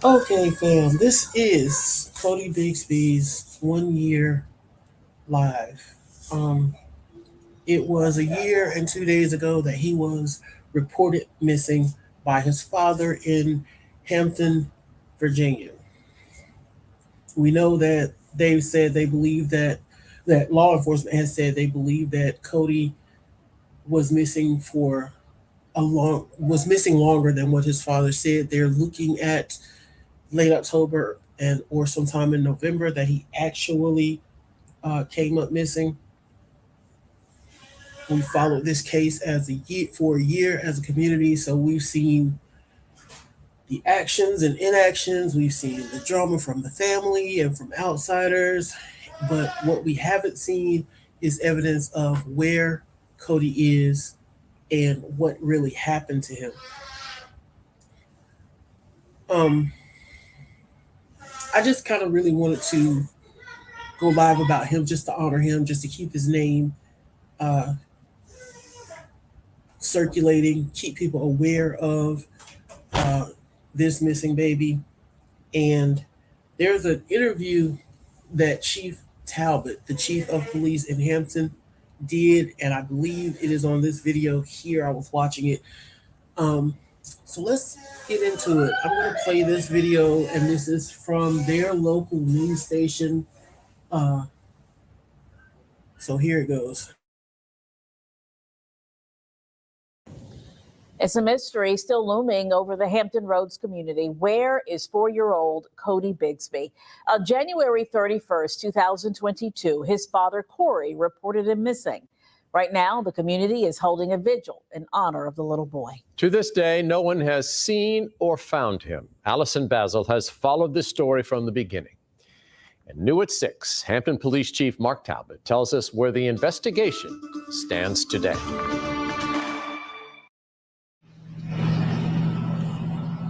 Okay, fam, this is Cody Bigsby's 1 year live. Um, it was a year and 2 days ago that he was reported missing by his father in Hampton, Virginia. We know that they said they believe that law enforcement has said they believe that Cody was missing for was missing longer than what his father said. They're looking at late October and or sometime in November that he actually came up missing. We followed this case for a year as a community, so we've seen the actions and inactions. We've seen the drama from the family and from outsiders, but what we haven't seen is evidence of where Cody is and what really happened to him. Um, I just kind of really wanted to go live about him just to honor him, just to keep his name uh, circulating, keep people aware of uh, this missing baby. And there's an interview that Chief Talbot, the chief of police in Hampton, did, and I believe it is on this video here. I was watching it. Um, so let's get into it. I'm going to play this video, and this is from their local news station. Uh, so here it goes. It's a mystery still looming over the Hampton Roads community. Where is 4-year-old Cody Bigsby? On January 31st, 2022, his father, Corey, reported him missing. Right now, the community is holding a vigil in honor of the little boy. To this day, no one has seen or found him. Allison Basil has followed this story from the beginning. And new at 6, Hampton Police Chief Mark Talbot tells us where the investigation stands today.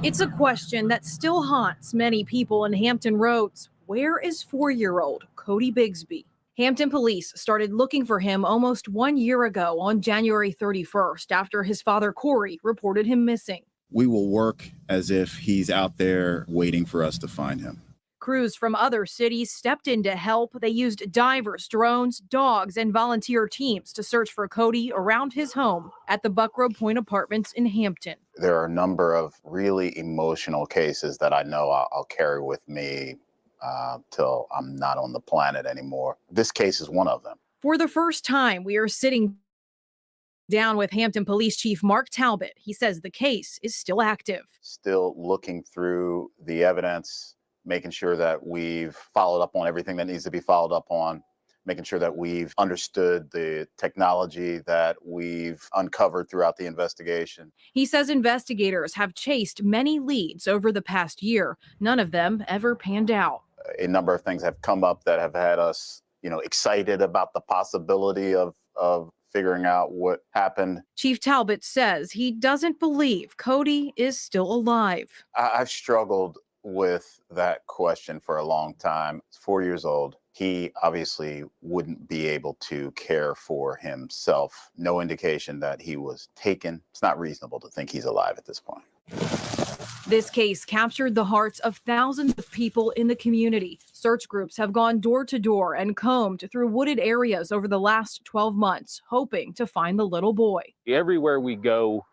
It's a question that still haunts many people in Hampton Roads. Where is 4-year-old Cody Bigsby? Hampton police started looking for him almost 1 year ago on January 31st after his father, Corey, reported him missing. We will work as if he's out there waiting for us to find him. Crews from other cities stepped in to help. They used divers, drones, dogs, and volunteer teams to search for Cody around his home at the Buckrow Point Apartments in Hampton. There are a number of really emotional cases that I know I'll carry with me till I'm not on the planet anymore. This case is one of them. For the first time, we are sitting down with Hampton Police Chief Mark Talbot. He says the case is still active. Still looking through the evidence, making sure that we've followed up on everything that needs to be followed up on, making sure that we've understood the technology that we've uncovered throughout the investigation. He says investigators have chased many leads over the past year. None of them ever panned out. A number of things have come up that have had us, excited about the possibility of figuring out what happened. Chief Talbot says he doesn't believe Cody is still alive. I've struggled with that question for a long time. He's 4 years old. He obviously wouldn't be able to care for himself. No indication that he was taken. It's not reasonable to think he's alive at this point. This case captured the hearts of thousands of people in the community. Search groups have gone door to door and combed through wooded areas over the last 12 months, hoping to find the little boy. Everywhere we go,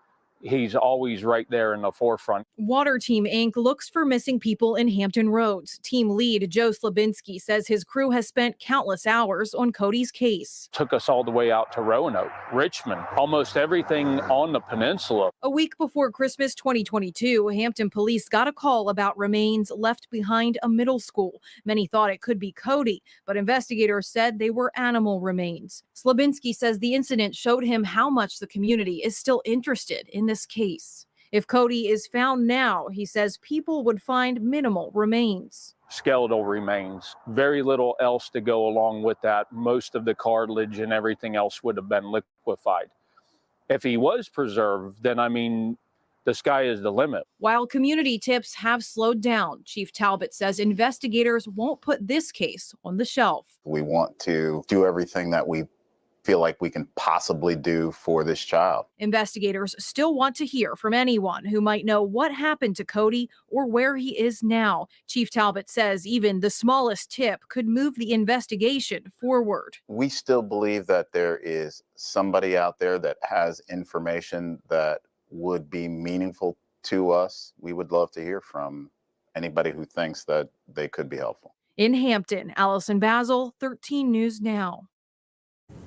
he's always right there in the forefront. Water Team Inc. looks for missing people in Hampton Roads. Team lead Joe Slabinski says his crew has spent countless hours on Cody's case. Took us all the way out to Roanoke, Richmond, almost everything on the peninsula. A week before Christmas 2022, Hampton police got a call about remains left behind a middle school. Many thought it could be Cody, but investigators said they were animal remains. Slabinski says the incident showed him how much the community is still interested in this case. If Cody is found now, he says people would find minimal remains. Skeletal remains, very little else to go along with that. Most of the cartilage and everything else would have been liquefied. If he was preserved, then the sky is the limit. While community tips have slowed down, Chief Talbot says investigators won't put this case on the shelf. We want to do everything that we feel like we can possibly do for this child. Investigators still want to hear from anyone who might know what happened to Codi or where he is now. Chief Talbot says even the smallest tip could move the investigation forward. We still believe that there is somebody out there that has information that would be meaningful to us. We would love to hear from anybody who thinks that they could be helpful. In Hampton, Allison Basil, 13 News Now.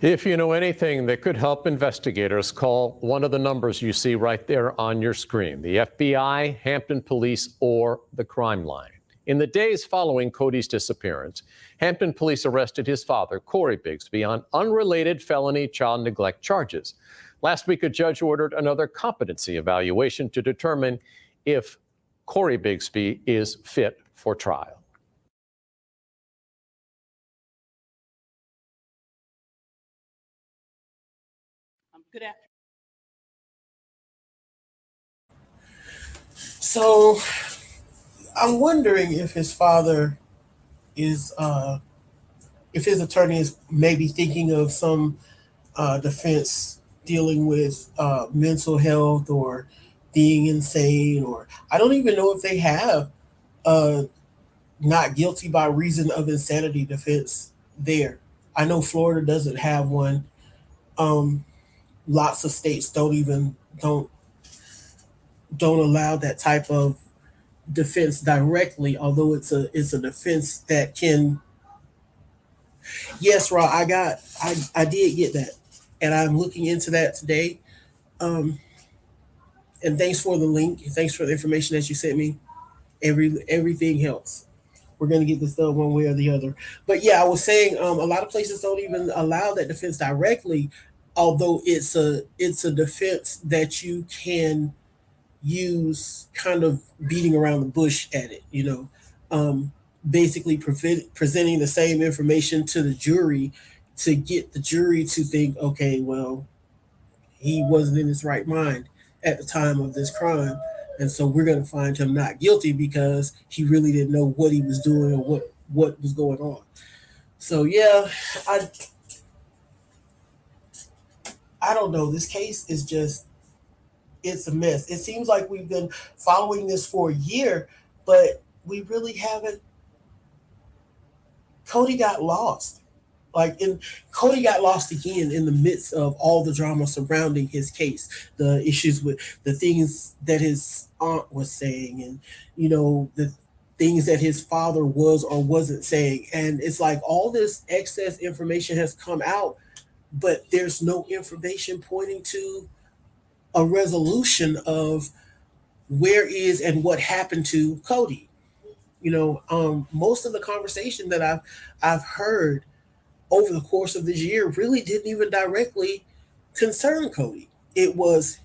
If you know anything that could help investigators, call one of the numbers you see right there on your screen, the FBI, Hampton Police, or the Crime Line. In the days following Codi's disappearance, Hampton Police arrested his father, Corey Bigsby, on unrelated felony child neglect charges. Last week, a judge ordered another competency evaluation to determine if Corey Bigsby is fit for trial. Good afternoon. So I'm wondering if his father is, if his attorney is maybe thinking of some defense dealing with mental health or being insane, or I don't even know if they have not guilty by reason of insanity defense there. I know Florida doesn't have one. Lots of states don't allow that type of defense directly, although it's a defense that can. Yes, Ra, I did get that, and I'm looking into that today. And thanks for the link. Thanks for the information that you sent me. Everything helps. We're gonna get this done one way or the other. But yeah, I was saying a lot of places don't even allow that defense directly, although it's a defense that you can use kind of beating around the bush at it, basically presenting the same information to the jury to get the jury to think, okay, well, he wasn't in his right mind at the time of this crime. And so we're going to find him not guilty because he really didn't know what he was doing or what was going on. So yeah, I don't know. This case is just, it's a mess. It seems like we've been following this for a year, but we really haven't. Codi got lost. Codi got lost again in the midst of all the drama surrounding his case, the issues with the things that his aunt was saying, and the things that his father was or wasn't saying. And it's like all this excess information has come out, but there's no information pointing to a resolution of where is and what happened to Codi. Most of the conversation that I've heard over the course of this year really didn't even directly concern Codi. It was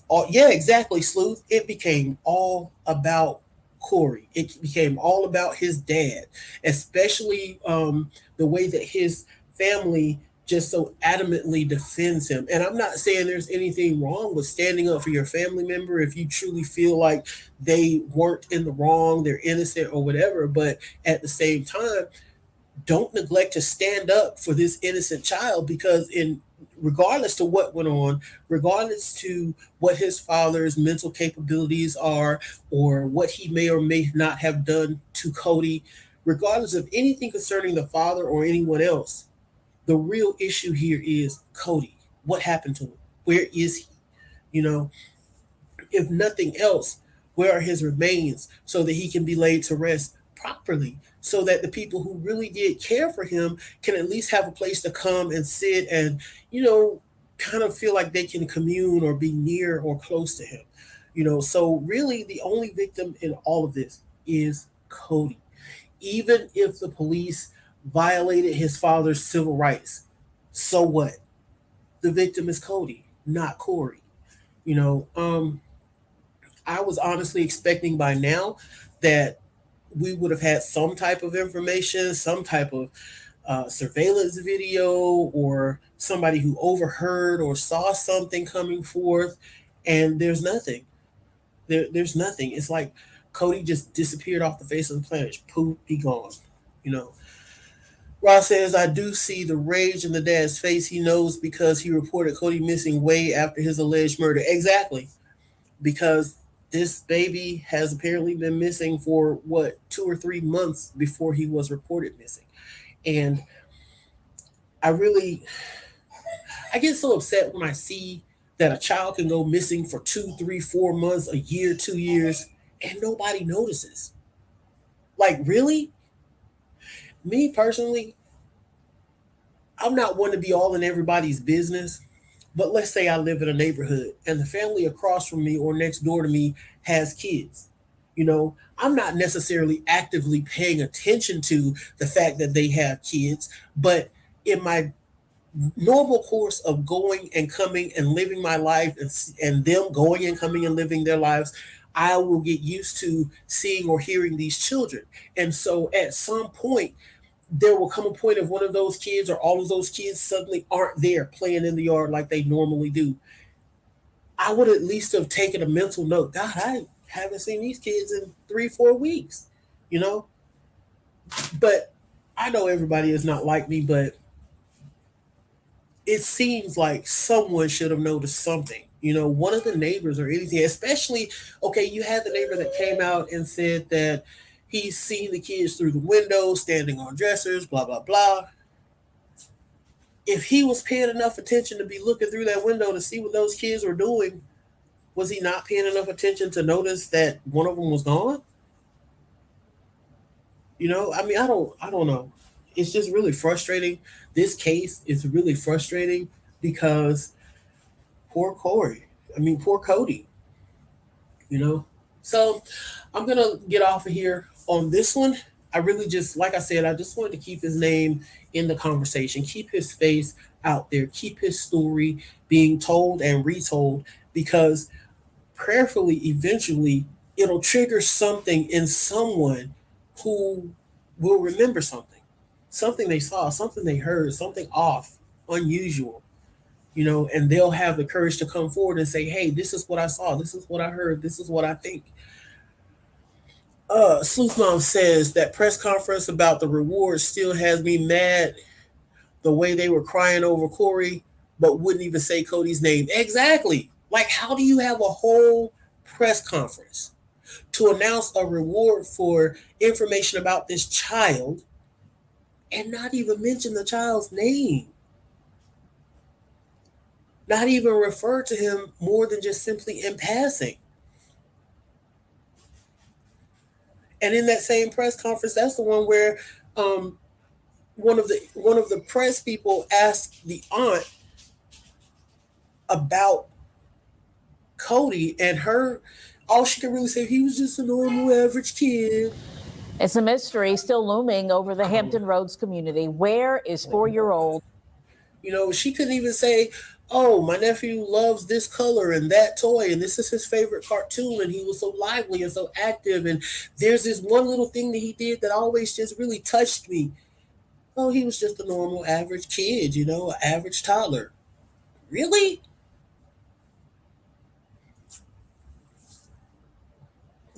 all, yeah, exactly, Sleuth. It became all about Corey. It became all about his dad, especially the way that his family just so adamantly defends him. And I'm not saying there's anything wrong with standing up for your family member if you truly feel like they weren't in the wrong, they're innocent or whatever. But at the same time, don't neglect to stand up for this innocent child, because regardless to what went on, regardless to what his father's mental capabilities are or what he may or may not have done to Codi, regardless of anything concerning the father or anyone else, the real issue here is Codi. What happened to him? Where is he? If nothing else, where are his remains so that he can be laid to rest properly, so that the people who really did care for him can at least have a place to come and sit and, kind of feel like they can commune or be near or close to him. So really the only victim in all of this is Codi. Even if the police violated his father's civil rights, so what? The victim is Codi, not Corey. I was honestly expecting by now that we would have had some type of information, some type of surveillance video, or somebody who overheard or saw something coming forth, and there's nothing. There's nothing. It's like Codi just disappeared off the face of the planet. Poof, be gone. Ross says, I do see the rage in the dad's face. He knows because he reported Cody missing way after his alleged murder. Exactly. Because this baby has apparently been missing for what, 2 or 3 months before he was reported missing. And I really, I get so upset when I see that a child can go missing for 2, 3, 4 months, a year, 2 years, and nobody notices. Like, really? Me personally, I'm not one to be all in everybody's business, but let's say I live in a neighborhood and the family across from me or next door to me has kids. I'm not necessarily actively paying attention to the fact that they have kids, but in my normal course of going and coming and living my life, and them going and coming and living their lives, I will get used to seeing or hearing these children. And so at some point, there will come a point of one of those kids or all of those kids suddenly aren't there playing in the yard like they normally do. I would at least have taken a mental note. God, I haven't seen these kids in 3, 4 weeks, you know? But I know everybody is not like me, but it seems like someone should have noticed something. One of the neighbors or anything, especially, okay, you had the neighbor that came out and said that he's seen the kids through the window, standing on dressers, blah, blah, blah. If he was paying enough attention to be looking through that window to see what those kids were doing, was he not paying enough attention to notice that one of them was gone? I don't know. It's just really frustrating. This case is really frustrating because poor Corey. Poor Cody. You know. So I'm gonna get off of here on this one. I really just, like I said, I just wanted to keep his name in the conversation, keep his face out there, keep his story being told and retold, because prayerfully, eventually, it'll trigger something in someone who will remember something they saw, something they heard, something off, unusual, and they'll have the courage to come forward and say, hey, this is what I saw, this is what I heard, this is what I think. Sleuth Mom says that press conference about the reward still has me mad, the way they were crying over Corey, but wouldn't even say Cody's name. Exactly. Like, how do you have a whole press conference to announce a reward for information about this child and not even mention the child's name? Not even refer to him more than just simply in passing. And in that same press conference, that's the one where one of the press people asked the aunt about Cody, and all she could really say, he was just a normal average kid. It's a mystery still looming over the Hampton Roads community. Where is 4-year-old? She couldn't even say, oh, my nephew loves this color and that toy, and this is his favorite cartoon, and he was so lively and so active, and there's this one little thing that he did that always just really touched me. Oh, he was just a normal average kid, an average toddler. Really?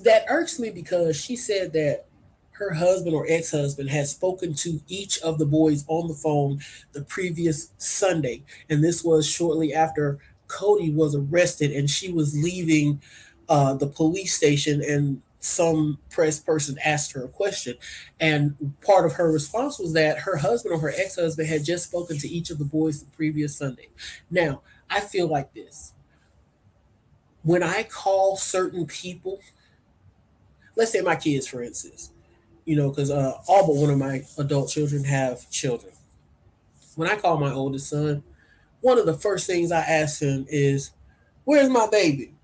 That irks me, because she said that her husband or ex-husband had spoken to each of the boys on the phone the previous Sunday. And this was shortly after Cody was arrested and she was leaving the police station, and some press person asked her a question. And part of her response was that her husband or her ex-husband had just spoken to each of the boys the previous Sunday. Now, I feel like this. When I call certain people, let's say my kids, for instance, because all but one of my adult children have children. When I call my oldest son, one of the first things I ask him is, where's my baby?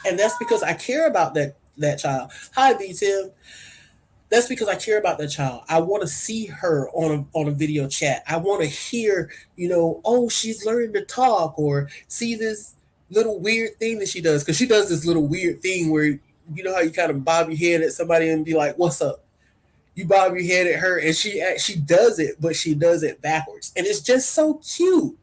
And that's because I care about that child. Hi, B Tim. That's because I care about that child. I want to see her on a video chat. I want to hear, oh, she's learning to talk, or see this little weird thing that she does. Because she does this little weird thing where, how you kind of bob your head at somebody and be like, what's up? You bob your head at her, and she does it, but she does it backwards. And it's just so cute.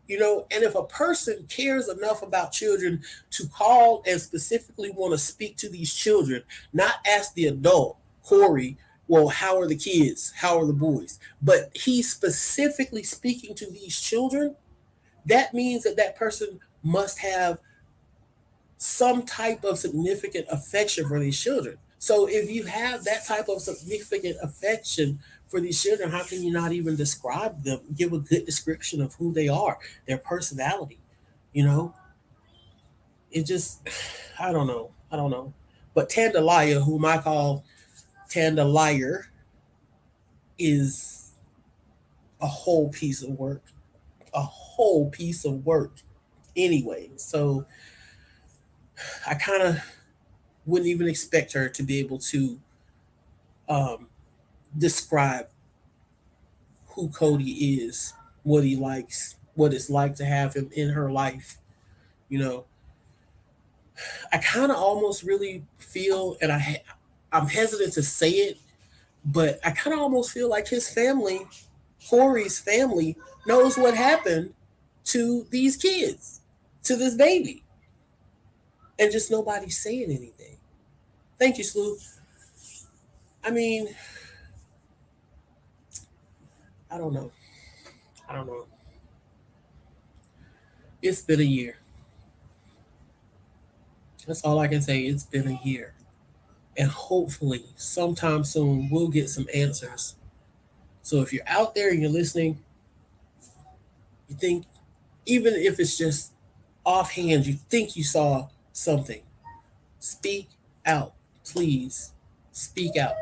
And if a person cares enough about children to call and specifically want to speak to these children, not ask the adult, Corey, well, how are the kids? How are the boys? But he's specifically speaking to these children. That means that that person must have some type of significant affection for these children. So if you have that type of significant affection for these children, how can you not even describe them, give a good description of who they are, their personality? You know, it just, I don't know. I don't know. But Tandalaya, whom I call Tandalier, is a whole piece of work. A whole piece of work. Anyway, so I kind of wouldn't even expect her to be able to um, describe who Cody is, what he likes, what it's like to have him in her life. You know, I kind of almost really feel, and I'm hesitant to say it, but I kind of almost feel like his family, Corey's family, knows what happened to these kids, to this baby, and just nobody's saying anything. Thank you, Slew. I mean, I don't know. I don't know. It's been a year. That's all I can say. It's been a year. And hopefully, sometime soon, we'll get some answers. So if you're out there and you're listening, you think, even if it's just offhand, you think you saw something, speak out. Please speak out.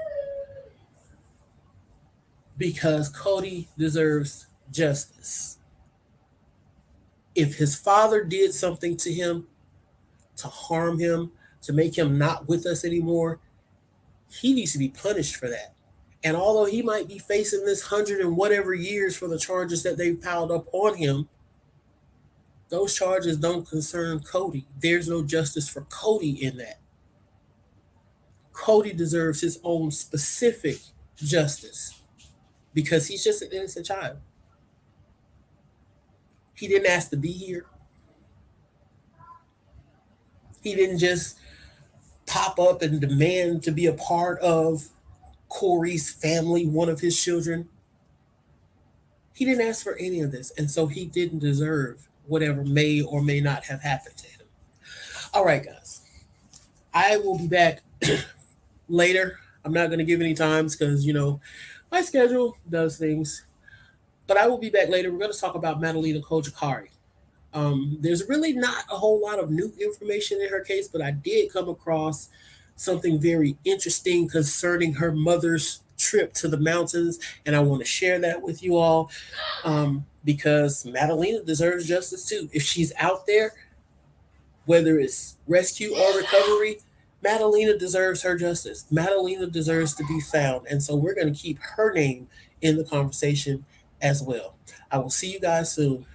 Because Cody deserves justice. If his father did something to him, to harm him, to make him not with us anymore, he needs to be punished for that. And although he might be facing this 100 and whatever years for the charges that they've piled up on him, those charges don't concern Cody. There's no justice for Cody in that. Cody deserves his own specific justice because he's just an innocent child. He didn't ask to be here. He didn't just pop up and demand to be a part of Corey's family, one of his children. He didn't ask for any of this, and so he didn't deserve whatever may or may not have happened to him. All right, guys. I will be back later. I'm not going to give any times because, my schedule does things. But I will be back later. We're going to talk about Madalena Kojakari. There's really not a whole lot of new information in her case, but I did come across something very interesting concerning her mother's trip to the mountains, and I want to share that with you all because Madalena deserves justice too. If she's out there, whether it's rescue or recovery, Madalena deserves her justice. Madalena deserves to be found, and so we're going to keep her name in the conversation as well. I will see you guys soon.